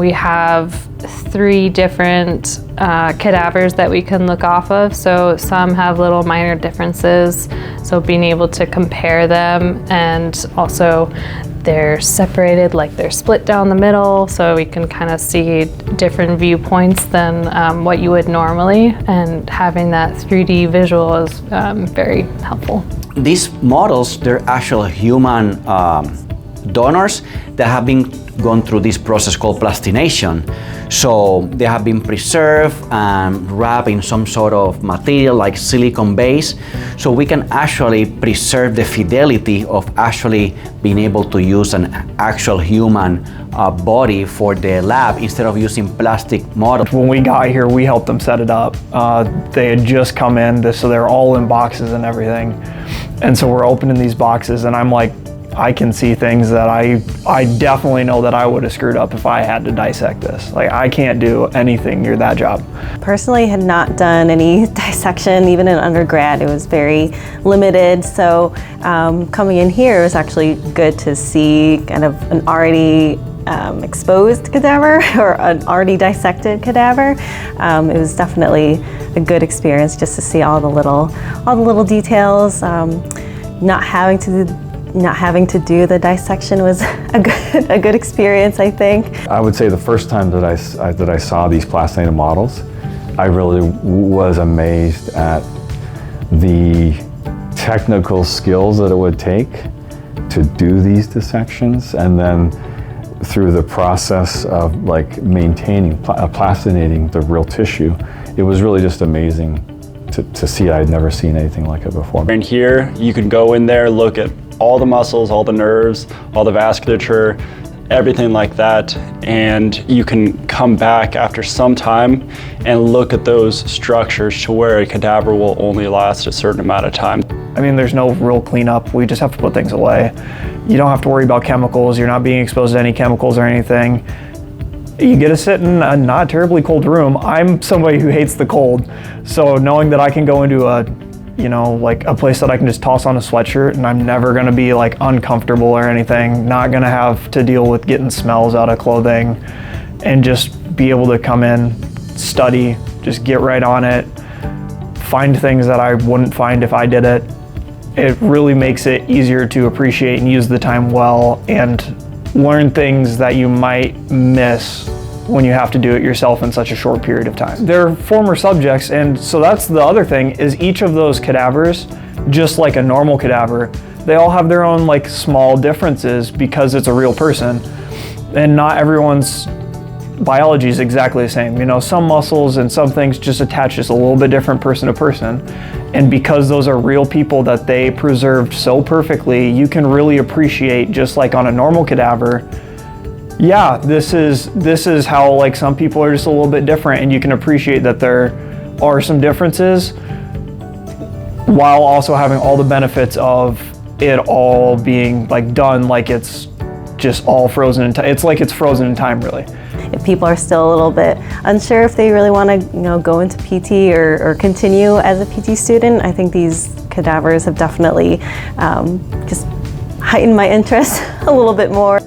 We have 3 different cadavers that we can look off of. So some have little minor differences. So being able to compare them, and also they're separated, like they're split down the middle, so we can kind of see different viewpoints than what you would normally, and having that 3D visual is very helpful. These models, they're actual human donors that have been gone through this process called plastination. So they have been preserved and wrapped in some sort of material like silicone base, so we can actually preserve the fidelity of actually being able to use an actual human body for the lab instead of using plastic models. When we got here, we helped them set it up. They had just come in, so they're all in boxes and everything. And so we're opening these boxes, and I'm like, I can see things that I definitely know that I would have screwed up if I had to dissect this. Like, I can't do anything near that job. Personally, had not done any dissection, even in undergrad. It was very limited. So coming in here, it was actually good to see kind of an already exposed cadaver or an already dissected cadaver. It was definitely a good experience just to see all the little details. Not having to do the dissection was a good experience, I think. I would say the first time that I saw these plastinated models, I really was amazed at the technical skills that it would take to do these dissections, and then through the process of like maintaining, plastinating the real tissue, it was really just amazing to see. I had never seen anything like it before. And here you can go in there, look at all the muscles, all the nerves, all the vasculature, everything like that, and you can come back after some time and look at those structures to where a cadaver will only last a certain amount of time. I mean, there's no real cleanup. We just have to put things away. You don't have to worry about chemicals. You're not being exposed to any chemicals or anything. You get to sit in a not terribly cold room. I'm somebody who hates the cold, so knowing that I can go into like a place that I can just toss on a sweatshirt and I'm never gonna be like uncomfortable or anything, not gonna have to deal with getting smells out of clothing, and just be able to come in, study, just get right on it, find things that I wouldn't find if I did it. It really makes it easier to appreciate and use the time well, and learn things that you might miss when you have to do it yourself in such a short period of time. They're former subjects, and so that's the other thing, is each of those cadavers, just like a normal cadaver, they all have their own like small differences because it's a real person, and not everyone's biology is exactly the same. You know, some muscles and some things just attach just a little bit different person to person, and because those are real people that they preserved so perfectly, you can really appreciate, just like on a normal cadaver, yeah, this is how like some people are just a little bit different, and you can appreciate that there are some differences while also having all the benefits of it all being like done like it's just all frozen in time. It's like it's frozen in time, really. If people are still a little bit unsure if they really want to go into PT or continue as a PT student, I think these cadavers have definitely just heightened my interest a little bit more.